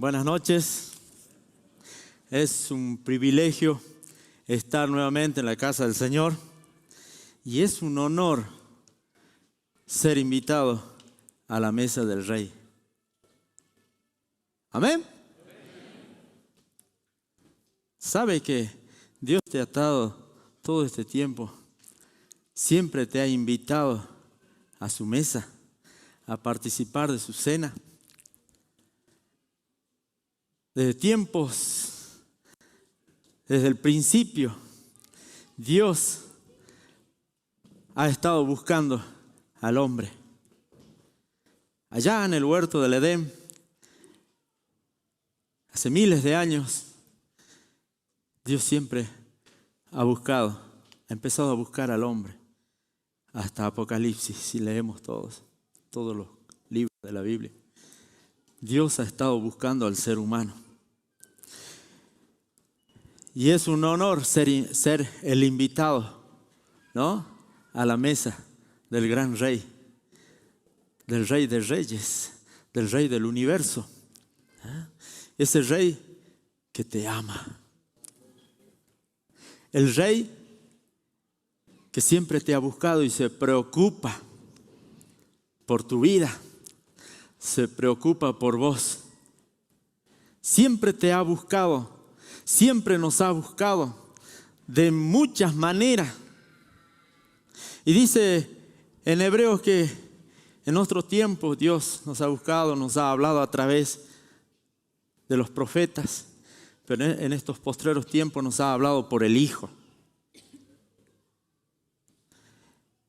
Buenas noches. Es un privilegio estar nuevamente en la casa del Señor y es un honor ser invitado a la mesa del Rey. Amén. ¿Sabe que Dios te ha dado todo este tiempo? Siempre te ha invitado a su mesa, a participar de su cena. Desde el principio, Dios ha estado buscando al hombre. Allá en el huerto del Edén, hace miles de años, Dios siempre ha empezado a buscar al hombre. Hasta Apocalipsis, si leemos todos los libros de la Biblia. Dios ha estado buscando al ser humano. Y es un honor ser el invitado, ¿no?, a la mesa del gran Rey, del Rey de Reyes, del Rey del universo. Ese Rey que te ama. El Rey que siempre te ha buscado y se preocupa por tu vida, se preocupa por vos. Siempre te ha buscado. Siempre nos ha buscado de muchas maneras. Y dice en Hebreos que en nuestros tiempos Dios nos ha buscado, nos ha hablado a través de los profetas, pero en estos postreros tiempos nos ha hablado por el Hijo.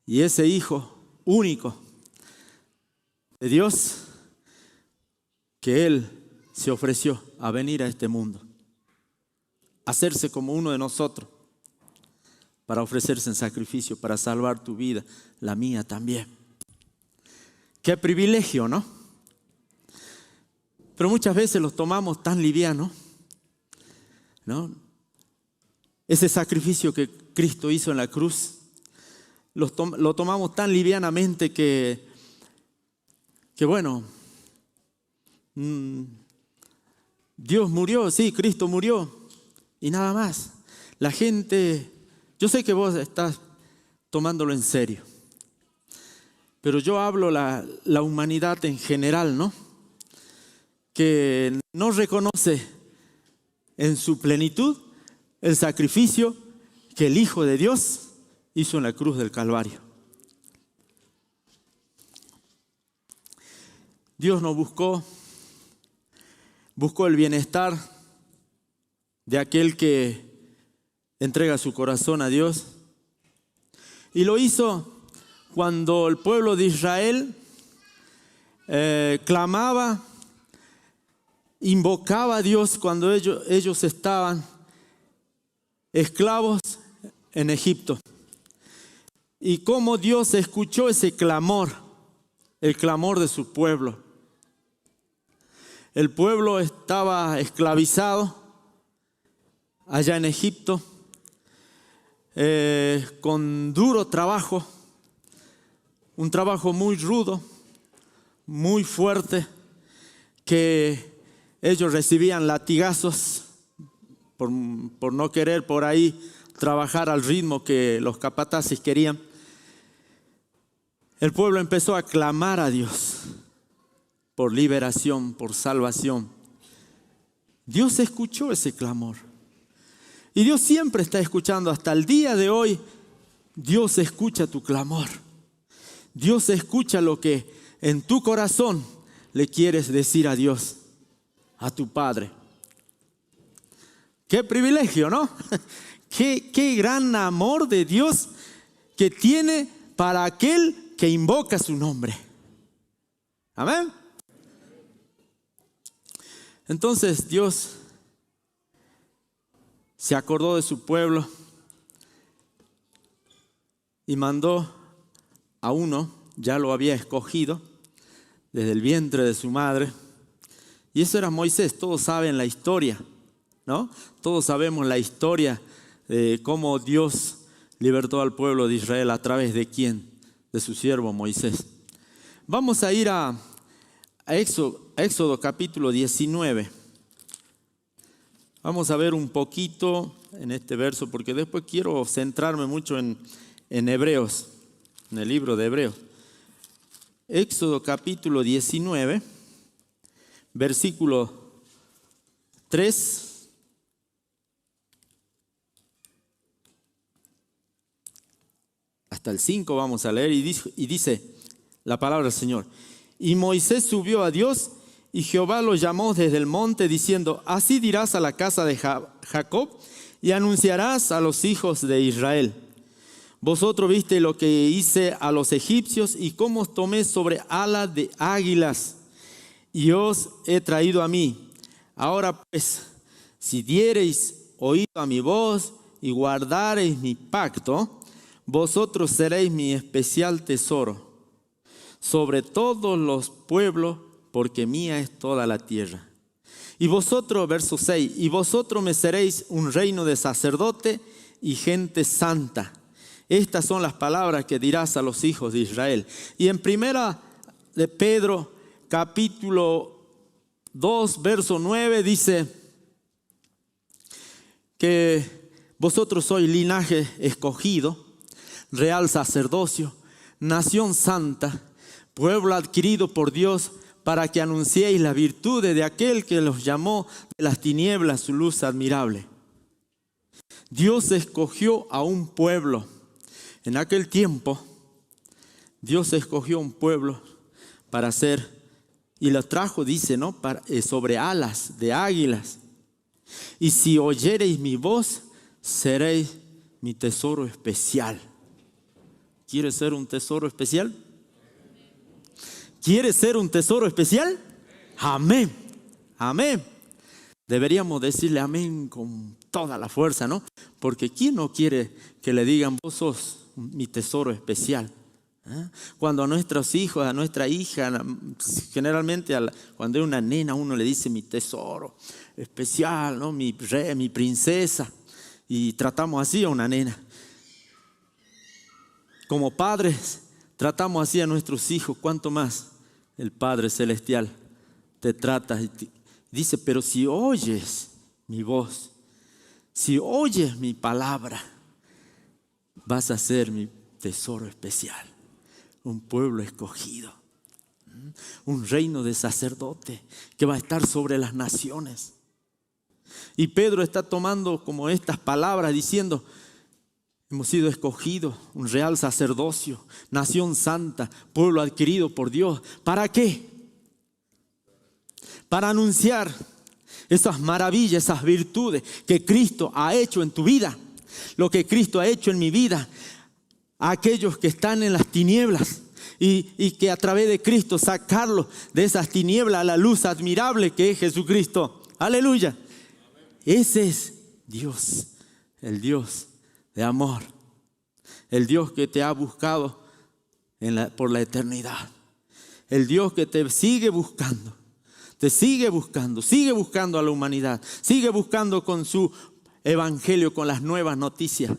Y ese Hijo único de Dios, que Él se ofreció a venir a este mundo, hacerse como uno de nosotros, para ofrecerse en sacrificio, para salvar tu vida, la mía también. Qué privilegio, ¿no? Pero muchas veces los tomamos tan liviano, ¿no? Ese sacrificio que Cristo hizo en la cruz, lo tomamos tan livianamente que bueno, Dios murió, sí, Cristo murió. Y nada más. La gente, yo sé que vos estás tomándolo en serio, pero yo hablo la humanidad en general, ¿no? Que no reconoce en su plenitud el sacrificio que el Hijo de Dios hizo en la cruz del Calvario. Dios nos buscó el bienestar de aquel que entrega su corazón a Dios. Y lo hizo cuando el pueblo de Israel clamaba, invocaba a Dios cuando ellos estaban esclavos en Egipto. Y cómo Dios escuchó ese clamor, el clamor de su pueblo. El pueblo estaba esclavizado allá en Egipto, con duro trabajo, un trabajo muy rudo, muy fuerte, que ellos recibían latigazos por no querer por ahí trabajar al ritmo que los capataces querían. El pueblo empezó a clamar a Dios por liberación, por salvación. Dios escuchó ese clamor. Y Dios siempre está escuchando. Hasta el día de hoy, Dios escucha tu clamor. Dios escucha lo que en tu corazón le quieres decir a Dios, a tu Padre. Qué privilegio, ¿no? Qué gran amor de Dios que tiene para aquel que invoca su nombre. Amén. Entonces Dios se acordó de su pueblo y mandó a uno, ya lo había escogido desde el vientre de su madre, y eso era Moisés. Todos saben la historia, ¿no? Todos sabemos la historia de cómo Dios libertó al pueblo de Israel. ¿A través de quién? De su siervo Moisés. Vamos a ir a Éxodo capítulo 19. Vamos a ver un poquito en este verso, porque después quiero centrarme mucho en Hebreos, en el libro de Hebreos. Éxodo capítulo 19, versículo 3. Hasta el 5 vamos a leer y dice la palabra del Señor. Y Moisés subió a Dios y Jehová lo llamó desde el monte diciendo, así dirás a la casa de Jacob y anunciarás a los hijos de Israel. Vosotros viste lo que hice a los egipcios y cómo os tomé sobre alas de águilas y os he traído a mí. Ahora pues, si diereis oído a mi voz y guardareis mi pacto, vosotros seréis mi especial tesoro sobre todos los pueblos, porque mía es toda la tierra. Y vosotros, verso 6, y vosotros me seréis un reino de sacerdote y gente santa. Estas son las palabras que dirás a los hijos de Israel. Y en primera de Pedro, capítulo 2, verso 9, dice que vosotros sois linaje escogido, real sacerdocio, nación santa, pueblo adquirido por Dios, para que anunciéis las virtudes de aquel que los llamó de las tinieblas su luz admirable. Dios escogió a un pueblo. En aquel tiempo, Dios escogió un pueblo para ser, y lo trajo, dice, ¿no? Sobre alas de águilas. Y si oyereis mi voz, seréis mi tesoro especial. ¿Quieres ser un tesoro especial? ¿Quieres ser un tesoro especial? Amén. Amén. Deberíamos decirle amén con toda la fuerza, ¿no? Porque ¿quién no quiere que le digan vos sos mi tesoro especial? Cuando a nuestros hijos, a nuestra hija, generalmente cuando es una nena, uno le dice mi tesoro especial, ¿no? Mi rey, mi princesa. Y tratamos así a una nena. Como padres, tratamos así a nuestros hijos. ¿Cuánto más el Padre Celestial te trata? Dice, pero si oyes mi voz, si oyes mi palabra, vas a ser mi tesoro especial. Un pueblo escogido, un reino de sacerdote que va a estar sobre las naciones. Y Pedro está tomando como estas palabras diciendo, hemos sido escogidos, un real sacerdocio, nación santa, pueblo adquirido por Dios. ¿Para qué? Para anunciar esas maravillas, esas virtudes que Cristo ha hecho en tu vida, lo que Cristo ha hecho en mi vida, a aquellos que están en las tinieblas y que a través de Cristo sacarlos de esas tinieblas a la luz admirable que es Jesucristo. Aleluya. Ese es Dios, el Dios de amor, el Dios que te ha buscado por la eternidad, el Dios que te sigue buscando sigue buscando a la humanidad, sigue buscando con su evangelio, con las nuevas noticias.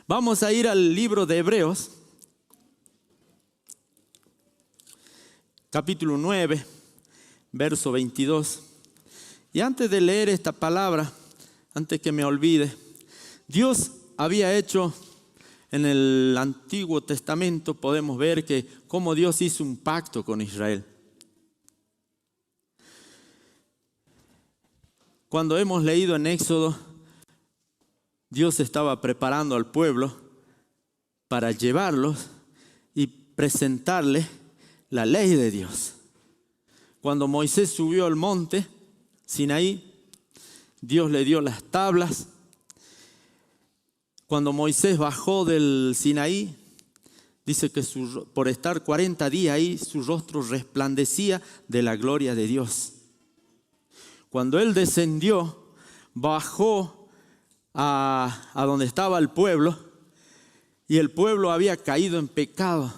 Vamos a ir al libro de Hebreos, capítulo 9, verso 22. Y antes de leer esta palabra, antes que me olvide, Dios había hecho en el Antiguo Testamento, podemos ver que cómo Dios hizo un pacto con Israel. Cuando hemos leído en Éxodo, Dios estaba preparando al pueblo para llevarlos y presentarle la ley de Dios. Cuando Moisés subió al monte Sinaí, Dios le dio las tablas. Cuando Moisés bajó del Sinaí, dice que por estar 40 días ahí, su rostro resplandecía de la gloria de Dios. Cuando él descendió, bajó a donde estaba el pueblo, y el pueblo había caído en pecado.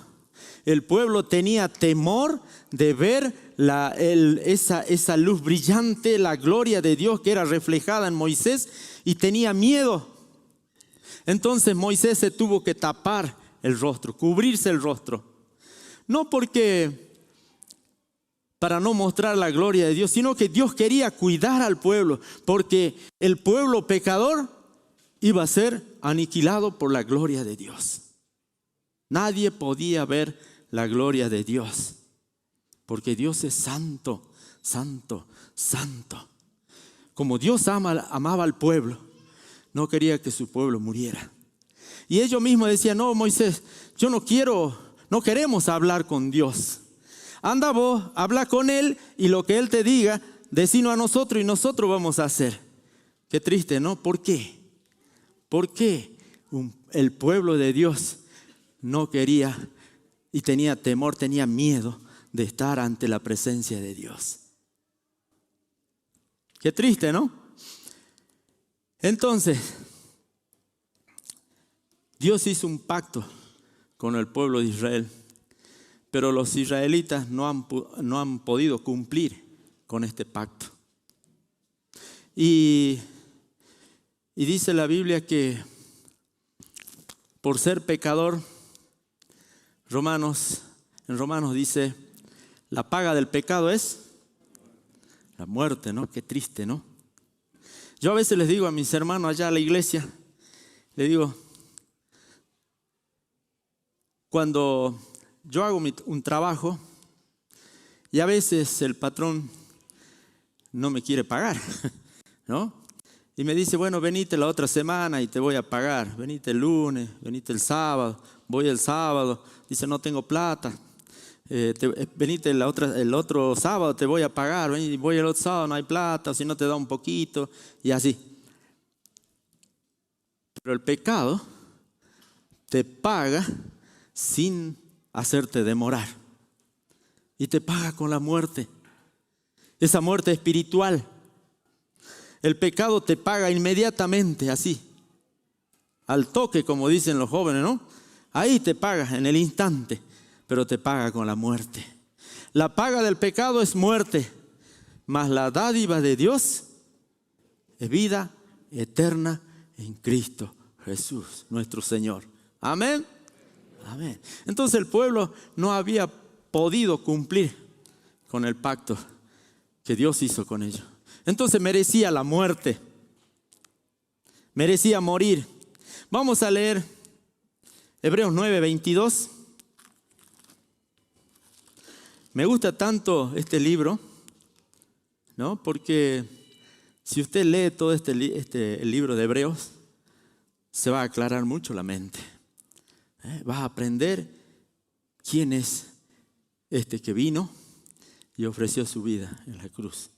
El pueblo tenía temor de ver esa luz brillante, la gloria de Dios que era reflejada en Moisés, y tenía miedo. Entonces Moisés se tuvo que tapar el rostro, cubrirse el rostro. No porque para no mostrar la gloria de Dios, sino que Dios quería cuidar al pueblo, porque el pueblo pecador iba a ser aniquilado por la gloria de Dios. Nadie podía ver la gloria de Dios, porque Dios es santo, santo, santo. Como Dios amaba al pueblo, no quería que su pueblo muriera. Y ellos mismos decían: no, Moisés, no queremos hablar con Dios. Anda vos, habla con Él, y lo que Él te diga, decino a nosotros y nosotros vamos a hacer. Qué triste, ¿no? ¿Por qué? ¿Por qué el pueblo de Dios no quería y tenía temor, tenía miedo de estar ante la presencia de Dios? Qué triste, ¿no? Entonces, Dios hizo un pacto con el pueblo de Israel, pero los israelitas no han podido cumplir con este pacto. Y dice la Biblia que por ser pecador, en Romanos dice, la paga del pecado es la muerte, ¿no? Qué triste, ¿no? Yo a veces les digo a mis hermanos allá a la iglesia, les digo, cuando yo hago un trabajo y a veces el patrón no me quiere pagar, ¿no? Y me dice, bueno, venite la otra semana y te voy a pagar. Venite el lunes, venite el sábado, voy el sábado. Dice, no tengo plata. Venite el otro sábado, te voy a pagar. Voy el otro sábado, no hay plata, si no te da un poquito, y así. Pero el pecado te paga sin hacerte demorar. Y te paga con la muerte. Esa muerte espiritual. El pecado te paga inmediatamente, así. Al toque, como dicen los jóvenes, ¿no? Ahí te paga, en el instante, pero te paga con la muerte. La paga del pecado es muerte, mas la dádiva de Dios es vida eterna en Cristo Jesús, nuestro Señor. Amén. Amén. Entonces el pueblo no había podido cumplir con el pacto que Dios hizo con ellos. Entonces merecía la muerte, merecía morir. Vamos a leer Hebreos 9:22. Me gusta tanto este libro, ¿no? Porque si usted lee todo el libro de Hebreos, se va a aclarar mucho la mente. Vas a aprender quién es este que vino y ofreció su vida en la cruz.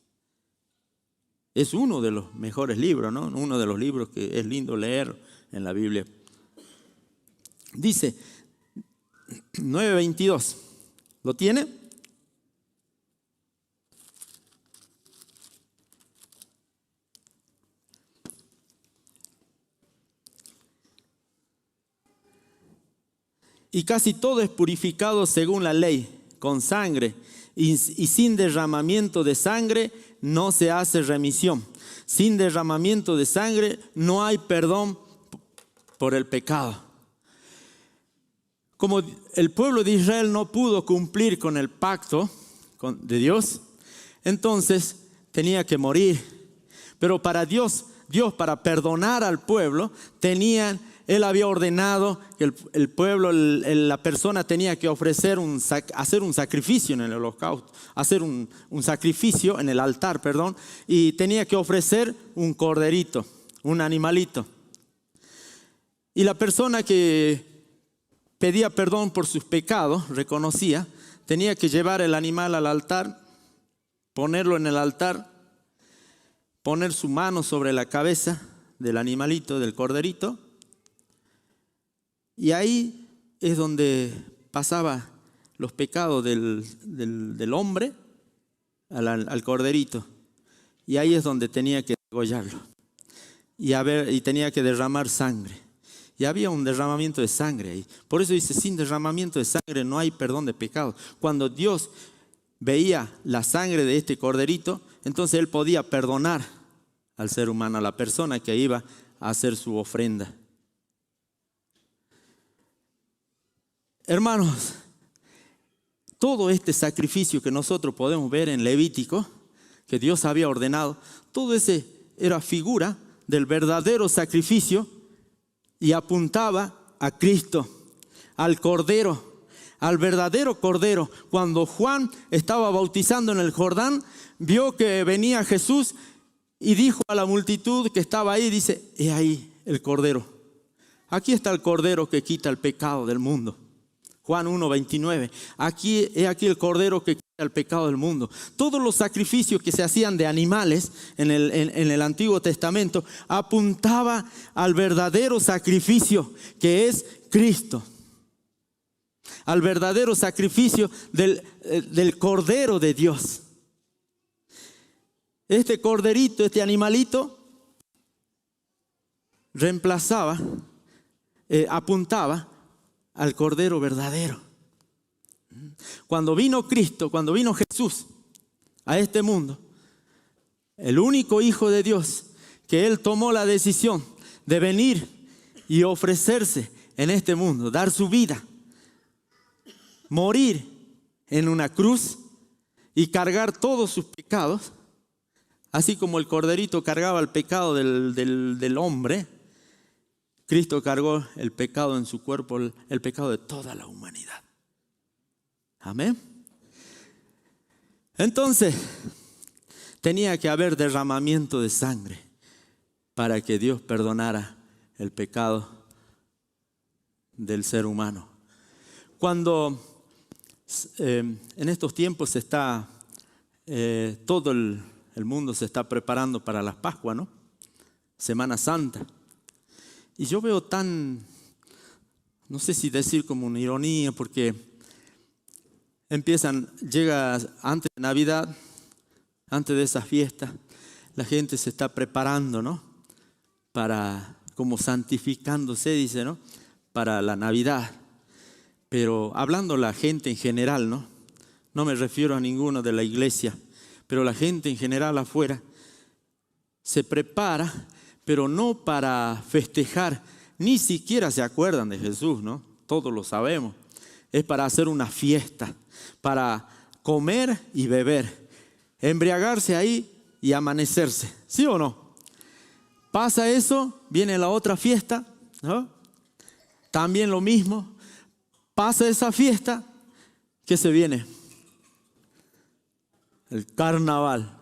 Es uno de los mejores libros, ¿no? Uno de los libros que es lindo leer en la Biblia. Dice 9:22. ¿Lo tiene? Y casi todo es purificado según la ley, con sangre, y sin derramamiento de sangre no se hace remisión. Sin derramamiento de sangre no hay perdón por el pecado. Como el pueblo de Israel no pudo cumplir con el pacto de Dios, entonces tenía que morir. Pero para Dios para perdonar al pueblo, Él había ordenado que el pueblo, la persona tenía que hacer un sacrificio en el holocausto, hacer un sacrificio en el altar, y tenía que ofrecer un corderito, un animalito. Y la persona que pedía perdón por sus pecados, reconocía, tenía que llevar el animal al altar, ponerlo en el altar, poner su mano sobre la cabeza del animalito, del corderito, y ahí es donde pasaba los pecados del hombre al corderito. Y ahí es donde tenía que degollarlo. Y tenía que derramar sangre. Y había un derramamiento de sangre ahí. Por eso dice, sin derramamiento de sangre no hay perdón de pecados. Cuando Dios veía la sangre de este corderito, entonces Él podía perdonar al ser humano, a la persona que iba a hacer su ofrenda. Hermanos, todo este sacrificio que nosotros podemos ver en Levítico, que Dios había ordenado, todo ese era figura del verdadero sacrificio y apuntaba a Cristo, al Cordero, al verdadero Cordero. Cuando Juan estaba bautizando en el Jordán, vio que venía Jesús y dijo a la multitud que estaba ahí, dice, he ahí el Cordero. Aquí está el Cordero que quita el pecado del mundo. Juan 1:29. He aquí el Cordero que quita el pecado del mundo. Todos los sacrificios que se hacían de animales en el Antiguo Testamento apuntaba al verdadero sacrificio que es Cristo. Al verdadero sacrificio del Cordero de Dios. Este corderito, este animalito, apuntaba al Cordero verdadero. Cuando vino Cristo, cuando vino Jesús a este mundo, el único Hijo de Dios, que Él tomó la decisión de venir y ofrecerse en este mundo, dar su vida, morir en una cruz y cargar todos sus pecados, así como el corderito cargaba el pecado del hombre, Cristo cargó el pecado en su cuerpo, el pecado de toda la humanidad. Amén. Entonces, tenía que haber derramamiento de sangre para que Dios perdonara el pecado del ser humano. Cuando en estos tiempos todo el mundo se está preparando para la Pascua, ¿no? Semana Santa. Y yo veo no sé si decir como una ironía, porque llega antes de Navidad, antes de esa fiesta, la gente se está preparando, ¿no? Como santificándose, dice, ¿no? Para la Navidad. Pero hablando la gente en general, ¿no? No me refiero a ninguno de la iglesia, pero la gente en general afuera se prepara, pero no para festejar, ni siquiera se acuerdan de Jesús, ¿no? Todos lo sabemos. Es para hacer una fiesta, para comer y beber, embriagarse ahí y amanecerse, ¿sí o no? Pasa eso, viene la otra fiesta, ¿no? También lo mismo. Pasa esa fiesta, ¿qué se viene? El carnaval.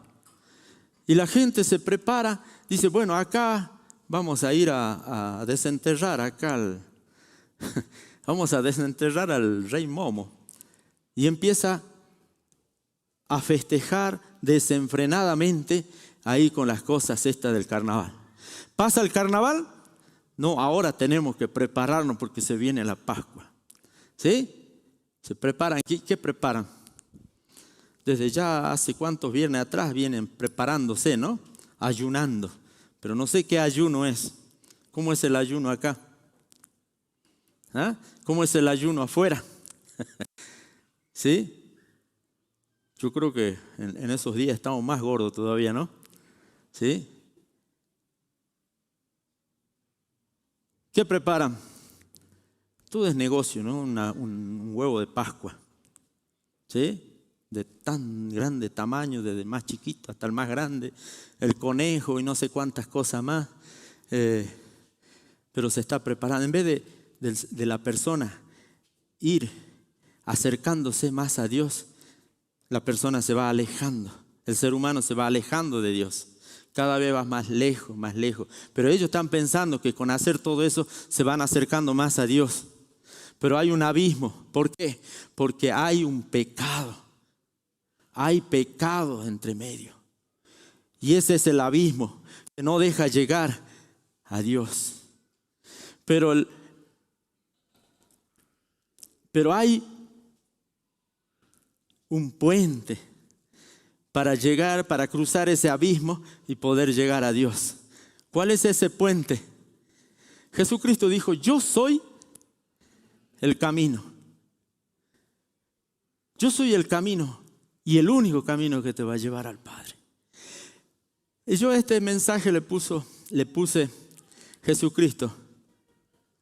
Y la gente se prepara, dice, bueno, acá vamos a ir a desenterrar vamos a desenterrar al rey Momo. Y empieza a festejar desenfrenadamente ahí con las cosas estas del carnaval. ¿Pasa el carnaval? No, ahora tenemos que prepararnos porque se viene la Pascua. ¿Sí? Se preparan. ¿Qué preparan? Desde ya hace cuántos viernes atrás vienen preparándose, ¿no? Ayunando. Pero no sé qué ayuno es. ¿Cómo es el ayuno acá? ¿Ah? ¿Cómo es el ayuno afuera? ¿Sí? Yo creo que en esos días estamos más gordos todavía, ¿no? ¿Sí? ¿Qué preparan? Todo es negocio, ¿no? Un huevo de Pascua. ¿Sí? De tan grande tamaño, desde el más chiquito hasta el más grande, el conejo y no sé cuántas cosas más, pero se está preparando. En vez de la persona ir acercándose más a Dios, la persona se va alejando, el ser humano se va alejando de Dios, cada vez va más lejos, pero ellos están pensando que con hacer todo eso se van acercando más a Dios, pero hay un abismo. ¿Por qué? Porque hay un pecado. Hay pecado entre medio. Y ese es el abismo que no deja llegar a Dios. Pero hay un puente para cruzar ese abismo y poder llegar a Dios. ¿Cuál es ese puente? Jesucristo dijo, yo soy el camino. Yo soy el camino. Y el único camino que te va a llevar al Padre. Y yo este mensaje le puse Jesucristo.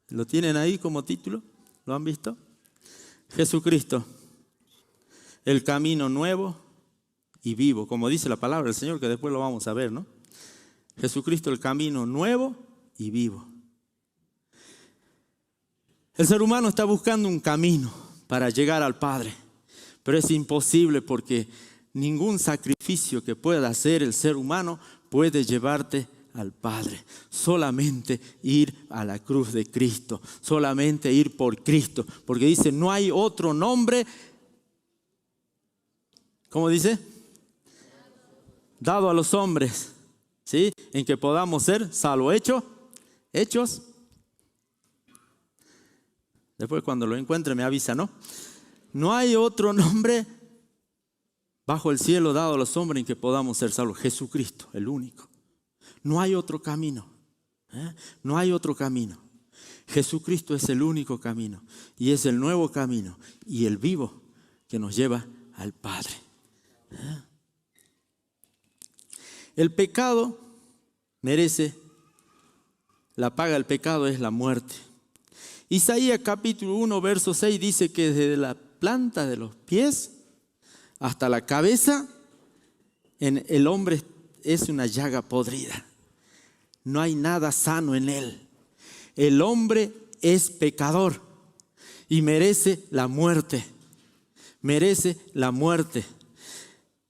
¿Lo tienen ahí como título? ¿Lo han visto? Jesucristo. el camino nuevo y vivo, como dice la palabra del Señor, que después lo vamos a ver, ¿no? Jesucristo, el camino nuevo y vivo. El ser humano está buscando un camino para llegar al Padre, pero es imposible porque ningún sacrificio que pueda hacer el ser humano puede llevarte al Padre. Solamente ir a la cruz de Cristo, solamente ir por Cristo, porque dice, no hay otro nombre, ¿cómo dice? Dado a los hombres, ¿sí? En que podamos ser salvos, hechos. Después cuando lo encuentre me avisa, ¿no? No hay otro nombre bajo el cielo dado a los hombres en que podamos ser salvos. Jesucristo, el único. No hay otro camino. No hay otro camino. Jesucristo es el único camino. Y es el nuevo camino. Y el vivo que nos lleva al Padre. El pecado merece, la paga del pecado es la muerte. Isaías capítulo 1, verso 6 dice que desde la planta de los pies hasta la cabeza, en el hombre es una llaga podrida. No hay nada sano en él. El hombre es pecador y merece la muerte. Merece la muerte.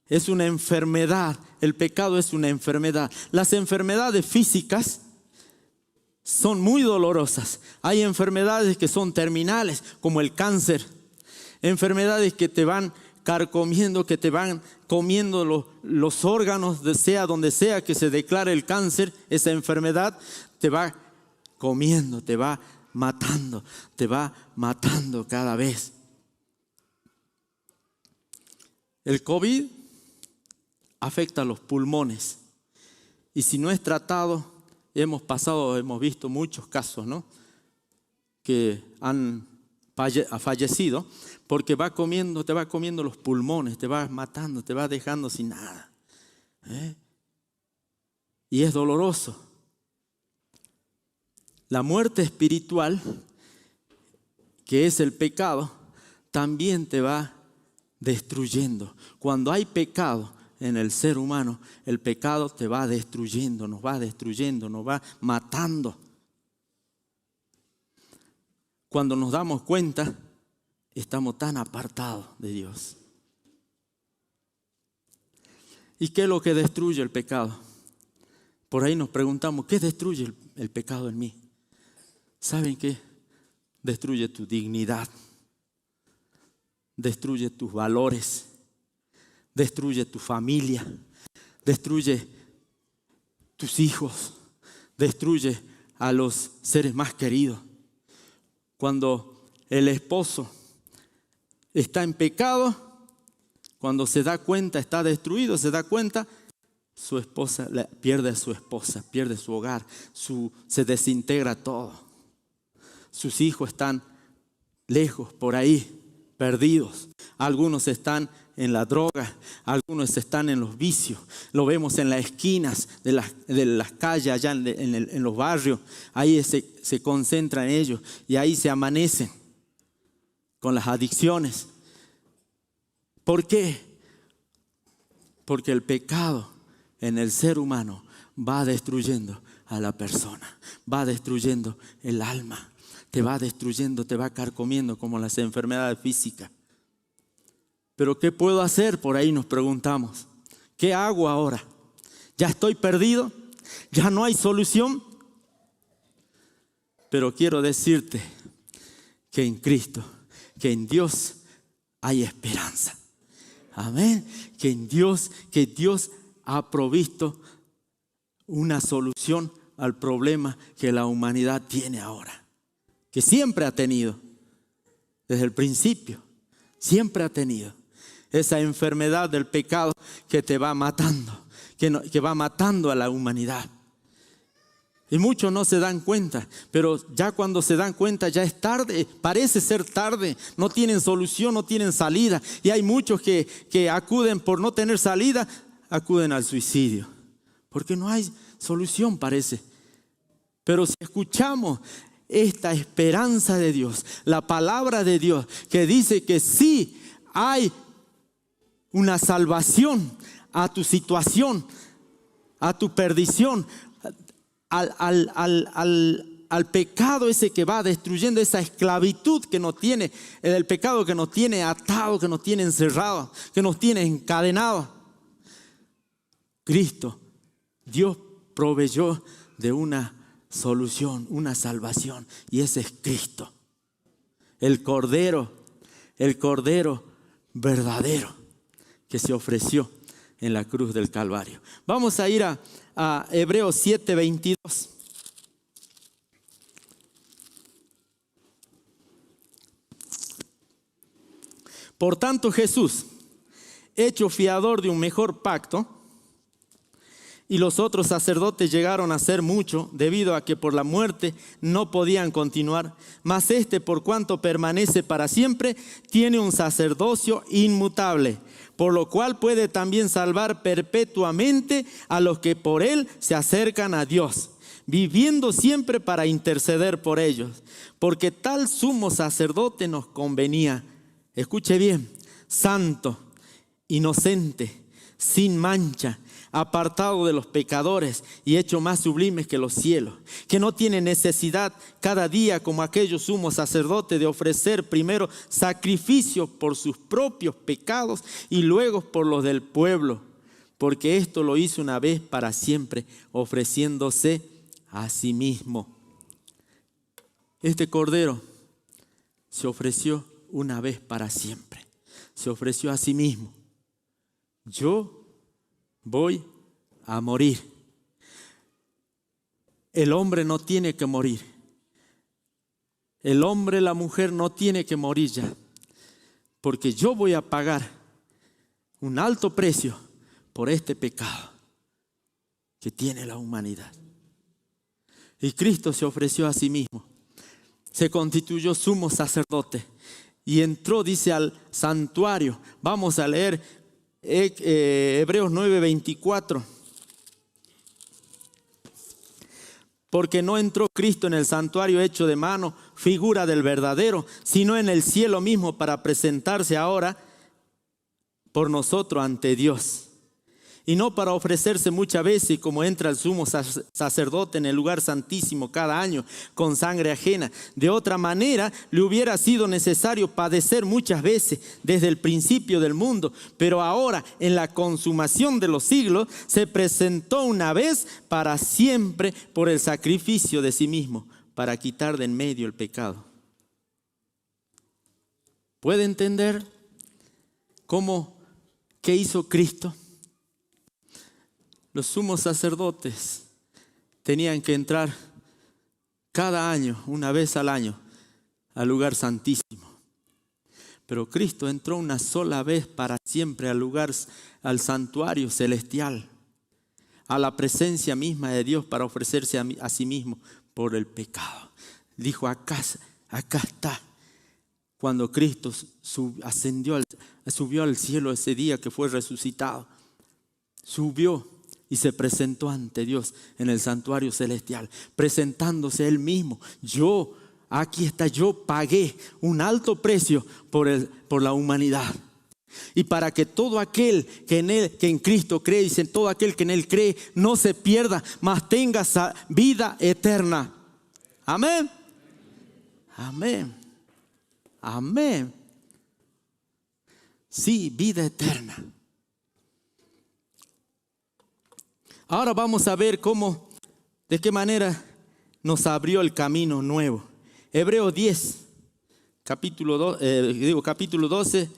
Es una enfermedad. El pecado es una enfermedad. Las enfermedades físicas son muy dolorosas. Hay enfermedades que son terminales, como el cáncer. Enfermedades que te van carcomiendo, que te van comiendo los órganos, sea donde sea que se declare el cáncer, esa enfermedad te va comiendo, te va matando cada vez. El COVID afecta a los pulmones y si no es tratado, hemos visto muchos casos, ¿no? Que han fallecido porque te va comiendo los pulmones, te va matando, te va dejando sin nada. Y es doloroso. La muerte espiritual, que es el pecado, también te va destruyendo. Cuando hay pecado en el ser humano, el pecado te va destruyendo, nos va matando. Cuando nos damos cuenta, estamos tan apartados de Dios. ¿Y qué es lo que destruye el pecado? Por ahí nos preguntamos, ¿qué destruye el pecado en mí? ¿Saben qué? Destruye tu dignidad, destruye tus valores, destruye tu familia, destruye tus hijos, destruye a los seres más queridos. Cuando el esposo está en pecado, cuando se da cuenta, está destruido, se da cuenta, su esposa pierde a su esposa, pierde su hogar, se desintegra todo. Sus hijos están lejos por ahí, perdidos. Algunos están en la droga, algunos están en los vicios. Lo vemos en las esquinas de las calles, allá en los barrios. Ahí se concentran ellos y ahí se amanecen con las adicciones. ¿Por qué? Porque el pecado en el ser humano va destruyendo a la persona, va destruyendo el alma, te va destruyendo, te va carcomiendo como las enfermedades físicas. Pero ¿qué puedo hacer? Por ahí nos preguntamos. ¿Qué hago ahora? ¿Ya estoy perdido? ¿Ya no hay solución? Pero quiero decirte que en Cristo, que en Dios hay esperanza. Amén. Que Dios ha provisto una solución al problema que la humanidad tiene ahora. Que siempre ha tenido, desde el principio, siempre ha tenido. Esa enfermedad del pecado que te va matando, que va matando a la humanidad. Y muchos no se dan cuenta, pero ya cuando se dan cuenta ya es tarde, parece ser tarde, no tienen solución, no tienen salida. Y hay muchos que acuden por no tener salida, acuden al suicidio, porque no hay solución parece. Pero si escuchamos esta esperanza de Dios, la palabra de Dios que dice que sí hay una salvación a tu situación, a tu perdición, al pecado ese que va destruyendo, esa esclavitud que nos tiene, el pecado que nos tiene atado, que nos tiene encerrado, que nos tiene encadenado. Cristo, Dios proveyó de una solución, una salvación, y ese es Cristo, el Cordero verdadero que se ofreció en la cruz del Calvario. Vamos a ir a Hebreos 7:22. Por tanto, Jesús, hecho fiador de un mejor pacto, y los otros sacerdotes llegaron a ser mucho, debido a que por la muerte no podían continuar. Mas este, por cuanto permanece para siempre, tiene un sacerdocio inmutable, por lo cual puede también salvar perpetuamente a los que por él se acercan a Dios, viviendo siempre para interceder por ellos. Porque tal sumo sacerdote nos convenía, escuche bien, santo, inocente, sin mancha, apartado de los pecadores y hecho más sublimes que los cielos, que no tiene necesidad cada día, como aquellos sumos sacerdotes, de ofrecer primero sacrificios por sus propios pecados y luego por los del pueblo, porque esto lo hizo una vez para siempre, ofreciéndose a sí mismo. Este Cordero se ofreció una vez para siempre, se ofreció a sí mismo. Yo voy a morir. El hombre no tiene que morir. El hombre, la mujer no tiene que morir ya. Porque yo voy a pagar un alto precio por este pecado que tiene la humanidad. Y Cristo se ofreció a sí mismo. Se constituyó sumo sacerdote. Y entró, dice, al santuario. Vamos a leer Hebreos 9:24. Porque no entró Cristo en el santuario hecho de mano, figura del verdadero, sino en el cielo mismo, para presentarse ahora por nosotros ante Dios. Y no para ofrecerse muchas veces, como entra el sumo sacerdote en el lugar santísimo cada año con sangre ajena. De otra manera, le hubiera sido necesario padecer muchas veces desde el principio del mundo. Pero ahora, en la consumación de los siglos, se presentó una vez para siempre por el sacrificio de sí mismo, para quitar de en medio el pecado. ¿Puede entender qué hizo Cristo? Los sumos sacerdotes tenían que entrar cada año, una vez al año, al lugar santísimo. Pero Cristo entró una sola vez para siempre al santuario celestial, a la presencia misma de Dios, para ofrecerse a sí mismo por el pecado. Dijo, acá está. Cuando Cristo subió al cielo ese día que fue resucitado, subió y se presentó ante Dios en el santuario celestial, presentándose Él mismo. Aquí está, yo pagué un alto precio por la humanidad. Y para que todo aquel que en Cristo cree, dice, todo aquel que en Él cree, no se pierda, mas tenga vida eterna. Amén. Amén. Amén. Sí, vida eterna. Ahora vamos a ver de qué manera nos abrió el camino nuevo. Hebreos 10, capítulo 12,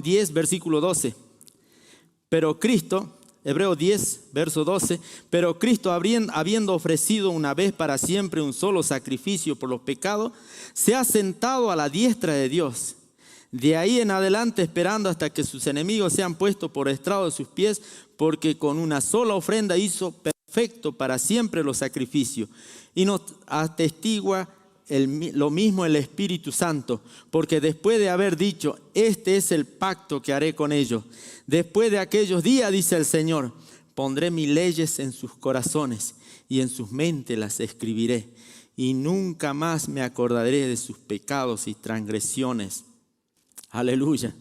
10, versículo 12. Pero Cristo, Hebreos 10, verso 12, pero Cristo, habiendo ofrecido una vez para siempre un solo sacrificio por los pecados, se ha sentado a la diestra de Dios. De ahí en adelante, esperando hasta que sus enemigos sean puestos por estrado de sus pies, porque con una sola ofrenda hizo perfecto para siempre los sacrificios. Y nos atestigua lo mismo el Espíritu Santo, porque después de haber dicho, este es el pacto que haré con ellos. Después de aquellos días, dice el Señor, pondré mis leyes en sus corazones y en sus mentes las escribiré. Y nunca más me acordaré de sus pecados y transgresiones. Aleluya.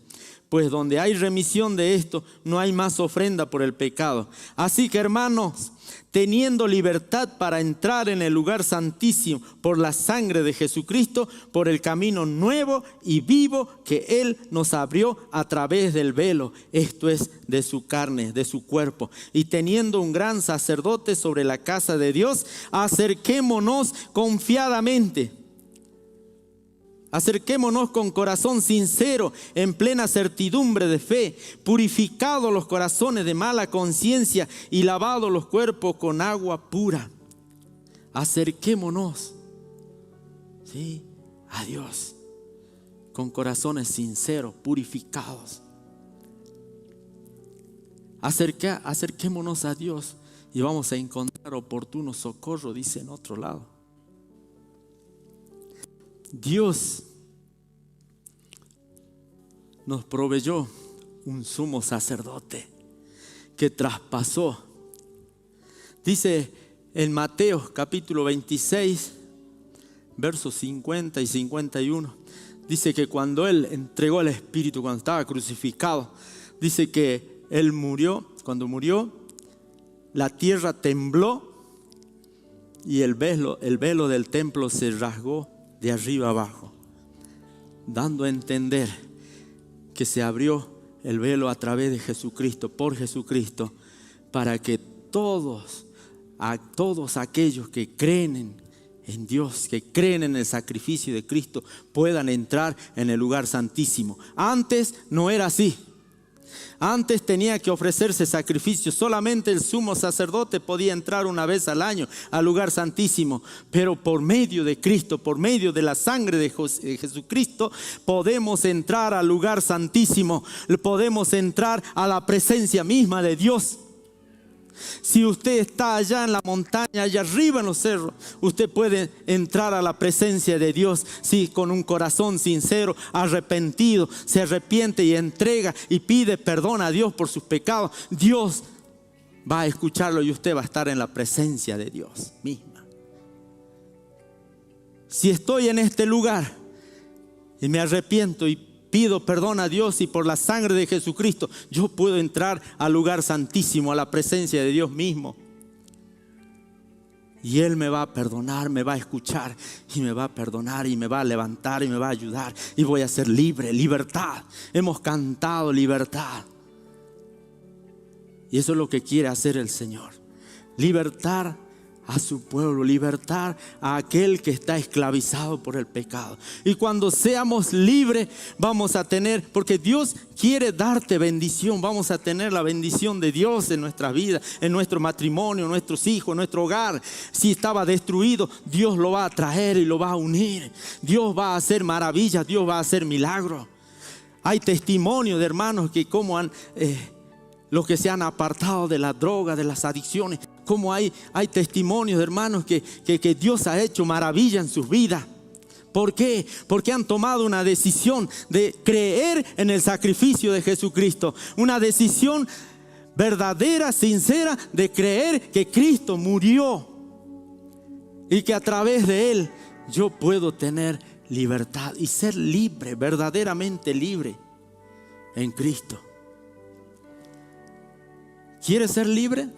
Pues donde hay remisión de esto, no hay más ofrenda por el pecado. Así que, hermanos, teniendo libertad para entrar en el lugar santísimo por la sangre de Jesucristo, por el camino nuevo y vivo que Él nos abrió a través del velo, esto es, de su carne, de su cuerpo. Y teniendo un gran sacerdote sobre la casa de Dios, acerquémonos confiadamente. Acerquémonos con corazón sincero, en plena certidumbre de fe, purificados los corazones de mala conciencia y lavados los cuerpos con agua pura. Acerquémonos, ¿sí?, a Dios con corazones sinceros, purificados. Acerquémonos a Dios y vamos a encontrar oportuno socorro, dice en otro lado. Dios nos proveyó un sumo sacerdote que traspasó. Dice en Mateo capítulo 26, versos 50 y 51. Dice que cuando Él entregó el Espíritu, cuando estaba crucificado, dice que Él murió. Cuando murió, la tierra tembló y el velo del templo se rasgó de arriba abajo, dando a entender que se abrió el velo a través de Jesucristo, por Jesucristo, para que todos aquellos que creen en Dios, que creen en el sacrificio de Cristo, puedan entrar en el lugar santísimo. Antes no era así. Antes tenía que ofrecerse sacrificio. Solamente el sumo sacerdote podía entrar una vez al año al lugar santísimo. Pero por medio de Cristo, por medio de la sangre de Jesucristo, podemos entrar al lugar santísimo. Podemos entrar a la presencia misma de Dios. Si usted está allá en la montaña, allá arriba en los cerros, usted puede entrar a la presencia de Dios. Si con un corazón sincero, arrepentido, se arrepiente y entrega y pide perdón a Dios por sus pecados, Dios va a escucharlo y usted va a estar en la presencia de Dios misma. Si estoy en este lugar y me arrepiento y pido perdón a Dios, y por la sangre de Jesucristo yo puedo entrar al lugar santísimo, a la presencia de Dios mismo. Y Él me va a perdonar, me va a escuchar y me va a perdonar y me va a levantar y me va a ayudar y voy a ser libre, libertad. Hemos cantado libertad. Y eso es lo que quiere hacer el Señor. Libertar a su pueblo, libertar a aquel que está esclavizado por el pecado. Y cuando seamos libres vamos a tener, porque Dios quiere darte bendición, vamos a tener la bendición de Dios en nuestra vida, en nuestro matrimonio, en nuestros hijos, en nuestro hogar. Si estaba destruido, Dios lo va a traer y lo va a unir. Dios va a hacer maravillas, Dios va a hacer milagros. Hay testimonios de hermanos que como han los que se han apartado de la droga, de las adicciones, como hay testimonios de hermanos que Dios ha hecho maravilla en sus vidas. ¿Por qué? Porque han tomado una decisión de creer en el sacrificio de Jesucristo. Una decisión verdadera, sincera, de creer que Cristo murió y que a través de Él yo puedo tener libertad y ser libre, verdaderamente libre en Cristo. ¿Quiere ser libre?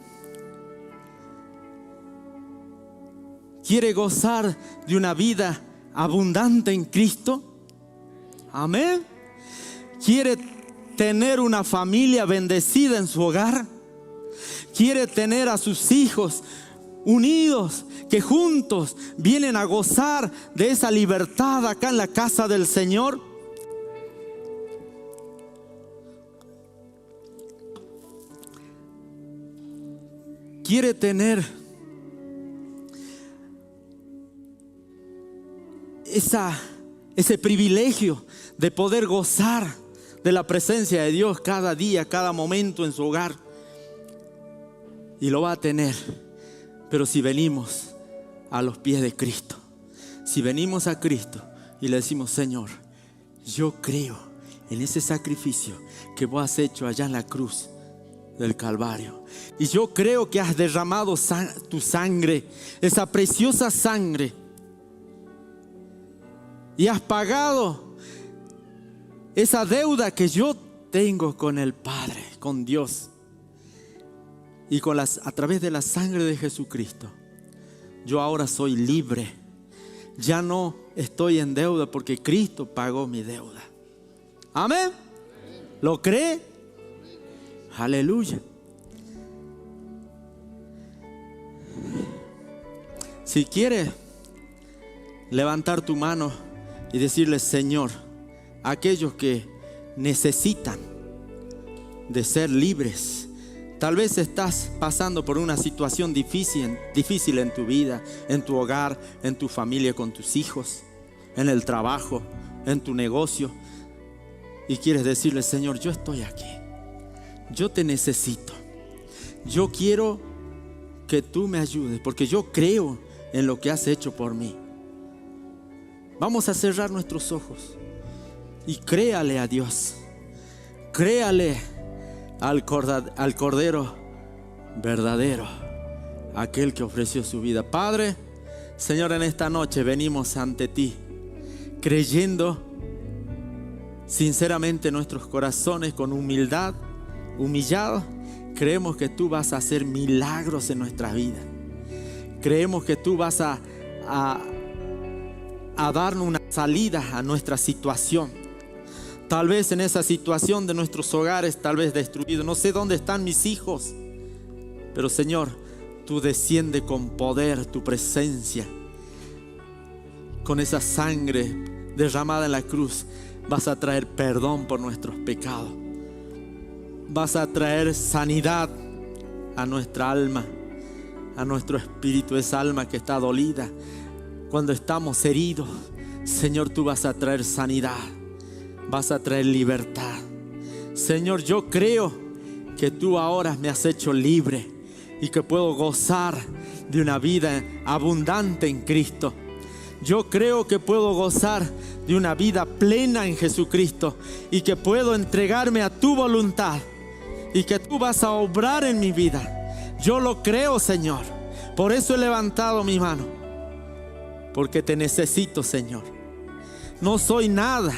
¿Quiere gozar de una vida abundante en Cristo? Amén. ¿Quiere tener una familia bendecida en su hogar? ¿Quiere tener a sus hijos unidos, que juntos vienen a gozar de esa libertad acá en la casa del Señor? ¿Quiere tener ese privilegio de poder gozar de la presencia de Dios cada día, cada momento en su hogar? Y lo va a tener, pero si venimos a los pies de Cristo, si venimos a Cristo y le decimos: Señor, yo creo en ese sacrificio que vos has hecho allá en la cruz del Calvario, y yo creo que has derramado tu sangre, esa preciosa sangre, y has pagado esa deuda que yo tengo con el Padre, con Dios, y a través de la sangre de Jesucristo, yo ahora soy libre. Ya no estoy en deuda porque Cristo pagó mi deuda. Amén. ¿Lo cree? Aleluya. Si quieres levantar tu mano y decirle: Señor, aquellos que necesitan de ser libres, tal vez estás pasando por una situación difícil en tu vida, en tu hogar, en tu familia, con tus hijos, en el trabajo, en tu negocio, y quieres decirle: Señor, yo estoy aquí, yo te necesito, yo quiero que tú me ayudes porque yo creo en lo que has hecho por mí. Vamos a cerrar nuestros ojos y créale a Dios, créale al Cordero verdadero, aquel que ofreció su vida. Padre, Señor, en esta noche venimos ante ti creyendo sinceramente en nuestros corazones, con humildad, humillados. Creemos que tú vas a hacer milagros en nuestra vida. Creemos que tú vas a darnos una salida a nuestra situación. Tal vez en esa situación de nuestros hogares, tal vez destruidos. No sé dónde están mis hijos, pero Señor, tú desciende con poder, tu presencia. Con esa sangre derramada en la cruz, vas a traer perdón por nuestros pecados. Vas a traer sanidad a nuestra alma, a nuestro espíritu, esa alma que está dolida. Cuando estamos heridos, Señor, tú vas a traer sanidad, vas a traer libertad. Señor, yo creo que tú ahora me has hecho libre y que puedo gozar de una vida abundante en Cristo. Yo creo que puedo gozar de una vida plena en Jesucristo y que puedo entregarme a tu voluntad y que tú vas a obrar en mi vida. Yo lo creo, Señor. Por eso he levantado mi mano, porque te necesito, Señor. No soy nada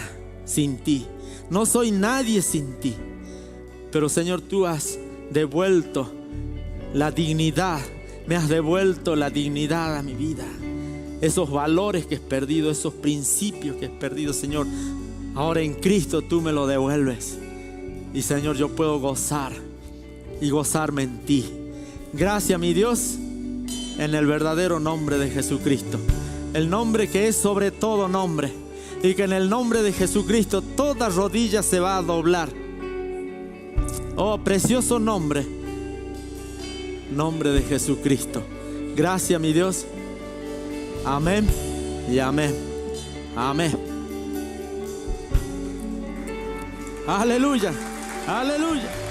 sin ti, no soy nadie sin ti. Pero, Señor, tú has devuelto la dignidad, me has devuelto la dignidad a mi vida. Esos valores que he perdido, esos principios que he perdido, Señor, ahora en Cristo tú me lo devuelves. Y, Señor, yo puedo gozar y gozarme en ti. Gracias, mi Dios, en el verdadero nombre de Jesucristo, el nombre que es sobre todo nombre, y que en el nombre de Jesucristo toda rodilla se va a doblar. Oh, precioso nombre, nombre de Jesucristo. Gracias, mi Dios. Amén y amén. Amén. Aleluya. Aleluya.